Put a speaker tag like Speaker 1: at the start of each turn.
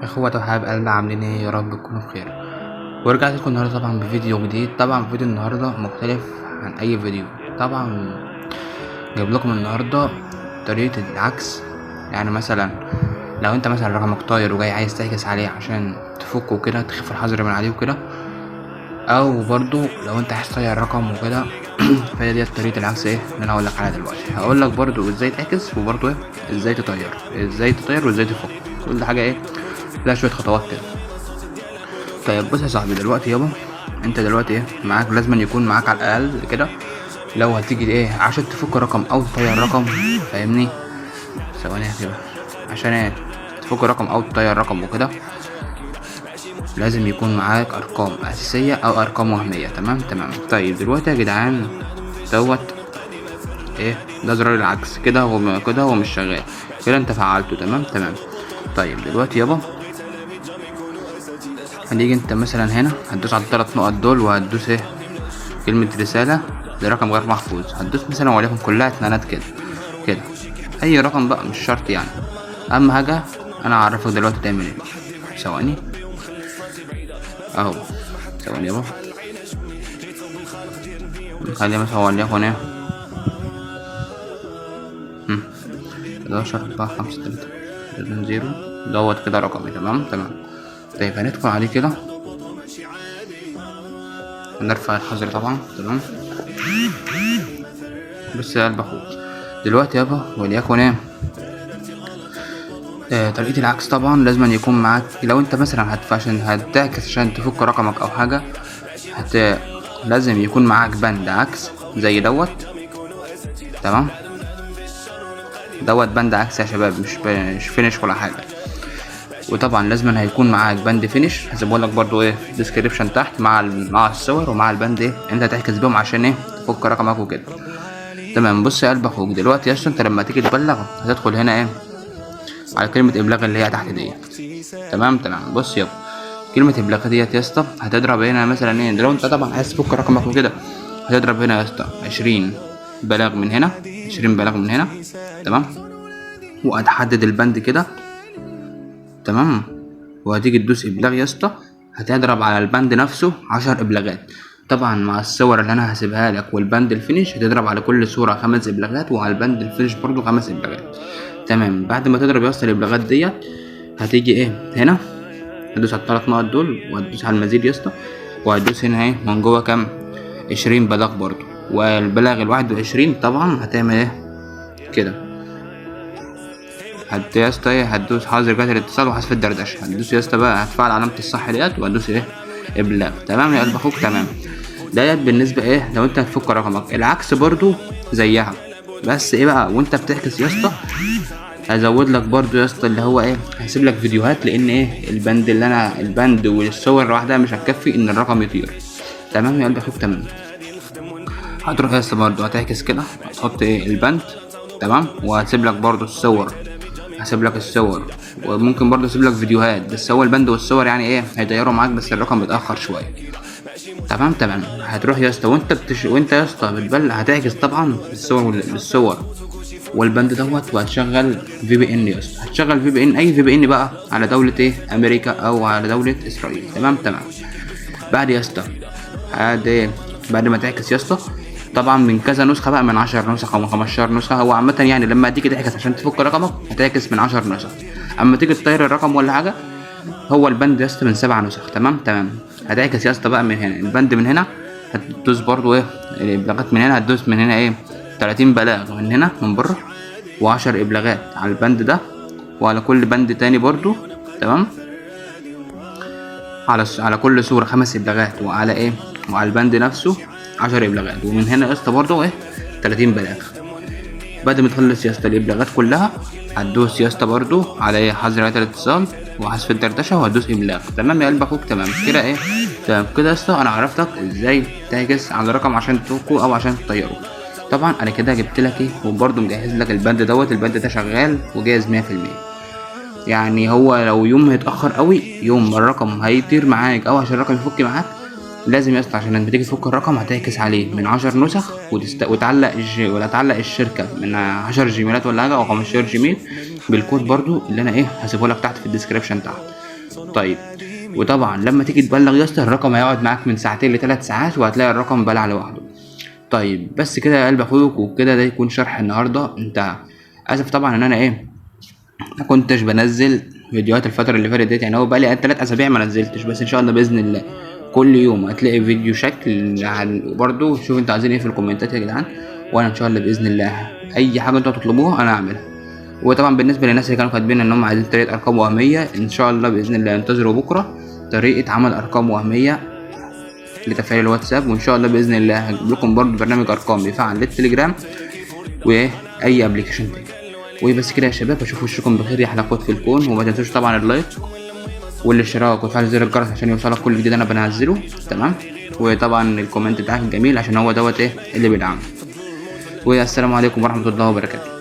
Speaker 1: اخوة وحبايب قلبي عاملين ايه؟ يا رب تكونوا بخير. ورجعت لكم النهارده طبعا بفيديو جديد. طبعا فيديو النهارده مختلف عن اي فيديو. طبعا جايب لكم النهارده طريقة العكس. يعني مثلا لو انت مثلا رقمك طاير وجاي عايز تعكس عليه عشان تفكه وكده، تخف الحظر من عليه وكده، او برضو لو انت عايز تغير رقم وكده فهي دي طريقة العكس ايه اللي انا هقول لك عليها دلوقتي. هقول لك برضو ازاي تعكس، وبرضو ايه ازاي تطير وازاي تفك. كل حاجة ايه لها شوية خطوات كده. طيب بص يا صاحبي، دلوقتي يابا انت دلوقتي ايه معاك، لازم يكون معاك على الاقل كده لو هتيجي ايه عشان تفك رقم او تطير رقم، فاهمني؟ ثواني كده، عشان ايه تفك رقم او تطير رقم وكده لازم يكون معاك ارقام اساسيه او ارقام وهميه. تمام. طيب دلوقتي يا جدعان دوت ايه ده زرار العكس كده، هو مش شغال كده، انت فعلته. تمام. طيب دلوقتي يابا هنيجي انت مثلا هنا هتدوس على الثلاث نقط دول، وهتدوس ايه كلمة رسالة لرقم غير محفوظ. هتدوس مثلا وليكن كلها اتنينات كده اي رقم بقى، مش شرط يعني. اهم حاجة انا اعرفك دلوقتي تعمل ايه. ثواني اهو، ثواني اهو، خلي مثلا وليكن ايه 11 4 5 3 0 دوت كده رقمي. تمام. طيب هندخل عليه كده ونرفع الحظر طبعا. تمام. بص يا قلب اخوك دلوقتي يابا، وليكن ايه طريقة العكس طبعا لازم يكون معاك. لو انت مثلا عشان هتعكس عشان تفك رقمك او حاجة لازم يكون معاك بند عكس زي دوت. تمام. دوت بند عكس يا شباب، مش فينش ولا حاجة. وطبعا لازم هيكون معاك بند فينش، هسيبهولك برضو ايه في الديسكريبشن تحت مع الصور ومع البند ايه انت هتحجز بيهم عشان ايه تفك رقمك وكده. تمام. بص يا قلب اخوك دلوقتي يا اسطى، انت لما تيجي تبلغ هتدخل هنا ايه على كلمة ابلاغ اللي هي تحت ديت. تمام. بص يابا كلمة ابلاغ ديت يا اسطى هتضرب هنا مثلا ايه، لو انت طبعا عايز تفك رقمك وكده هتضرب هنا يا اسطى 20 بلاغ من هنا، 20 بلاغ من هنا. تمام. وهتحدد البند كده. تمام. وهتيجي تدوس ابلاغ يا اسطى، هتضرب على البند نفسه 10 ابلاغات. طبعا مع الصور اللي انا هسيبها لك والبند الفينش هتضرب على كل صورة 5 ابلاغات، وعلى البند الفينش برضو 5 ابلاغات. تمام. بعد ما تضرب يا اسطى الابلاغات ديت هتيجي ايه هنا هتدوس على الثلاث نقط دول، وهتدوس على المزيد يا اسطى، وهتدوس هنا ايه من جوه كام 20 بلاغ برضو. والبلاغ ال21 طبعا هتعمل ايه كده، يا اسطى ايه هتدوس حظر جهة الاتصال وحذف الدردشه. هتدوس يا اسطى بقى هتفعل علامه الصح ديت وهتدوس ايه ابلاغ. تمام يا قلب اخوك. تمام. ديت بالنسبه ايه لو انت هتفك رقمك. العكس برضو زيها، بس ايه بقى وانت بتعكس يا اسطى هزود لك برضو يا اسطى اللي هو ايه هسيب لك فيديوهات، لان ايه البند والصور لوحدها مش هتكفي ان الرقم يطير. تمام يا قلب اخوك. تمام. هتروح يا اسطى برضو هتعكس كده، هتحط ايه البند. تمام. وهتسيب لك برضو الصور، هسيب لك الصور، وممكن برضو اسيب لك فيديوهات، بس هو البند والصور يعني ايه هيطيروا معاك، بس الرقم بيتاخر شويه. تمام. هتروح يا اسطى وانت يا اسطى هتعكس طبعا بالصور والبند دوت، وهتشغل في بي ان يا اسطى. هتشغل في بي ان، اي في بي ان بقى على دوله ايه امريكا او على دوله اسرائيل. تمام. بعد يا اسطى بعد ما تعكس يا اسطى طبعا من كذا نسخه بقى، من 10 نسخ او من 15 نسخه. هو عامه يعني لما تيجي تعكس عشان تفك رقمك هتعكس من 10 نسخ. اما تيجي تطير الرقم ولا حاجه هو البند يا اسطى من 7 نسخ. تمام. هتعكس يا اسطى بقى من هنا البند من هنا، هتدوس برضو ايه الابلاغات من هنا، هتدوس من هنا ايه 30 بلاغ من هنا من بره، و10 ابلاغات على البند ده، وعلى كل بند تاني برضو. تمام. على كل صورة 5 ابلاغات، وعلى البند نفسه 10 ابلاغات، ومن هنا يا اسطى برضو 30 بلاغ. بعد ما تخلص يا اسطى الابلاغات كلها هتدوس يا اسطى برضو على حظر جهة الاتصال وحذف الدردشه، وهتدوس ابلاغ. تمام يا قلب اخوك. تمام كده تمام كده يا اسطى انا عرفتك ازاي تعكس على رقم عشان تفكه او عشان تطيره. طبعا انا كده جبت لك وبرضو مجهز لك البند البند ده شغال وجاهز 100%. يعني هو لو يوم هيتاخر قوي، يوم ما الرقم هيطير معاك او عشان الرقم يفك معاك، لازم يا اسطى عشان لما تيجي تفك الرقم هتعكس عليه من 10 نسخ وتعلق ولا تعلق الشركه من 10 جيميلات ولا حاجه او 15 جيميل بالكود برضو اللي انا هسيبه لك تحت في الديسكريبشن تحت. طيب وطبعا لما تيجي تبلغ يا اسطى الرقم هيقعد معاك من ساعتين ل3 ساعات، وهتلاقي الرقم بلع لوحده. طيب بس كده يا قلب اخوك، وكده ده يكون شرح النهارده. انت اسف طبعا ان انا ما كنتش بنزل فيديوهات الفتره اللي فاتت ديت، يعني هو بقالي 3 اسابيع ما نزلتش، بس ان شاء الله باذن الله كل يوم هتلاقي فيديو شكل. برضو شوف انتوا عايزين ايه في الكومنتات يا جدعان، وانا ان شاء الله باذن الله اي حاجه انتوا تطلبوها انا اعملها. وطبعا بالنسبه للناس اللي كانوا كاتبين ان هم عايزين طريقه ارقام وهميه، ان شاء الله باذن الله انتظروا بكره طريقه عمل ارقام وهميه لتفعيل الواتساب. وان شاء الله باذن الله هجيب لكم برضو برنامج ارقام بيفعل للتليجرام واي ابلكيشن تاني. وبس كده يا شباب، اشوف وشكم بخير يا حلقات في الكون. وما تنسوش طبعا اللايك والاشتراك وتفعيل زر الجرس عشان يوصلك كل جديد انا بنزله. تمام. وطبعا الكومنت بتاعك الجميل عشان هو دوت اللي بيدعم. والسلام عليكم ورحمه الله وبركاته.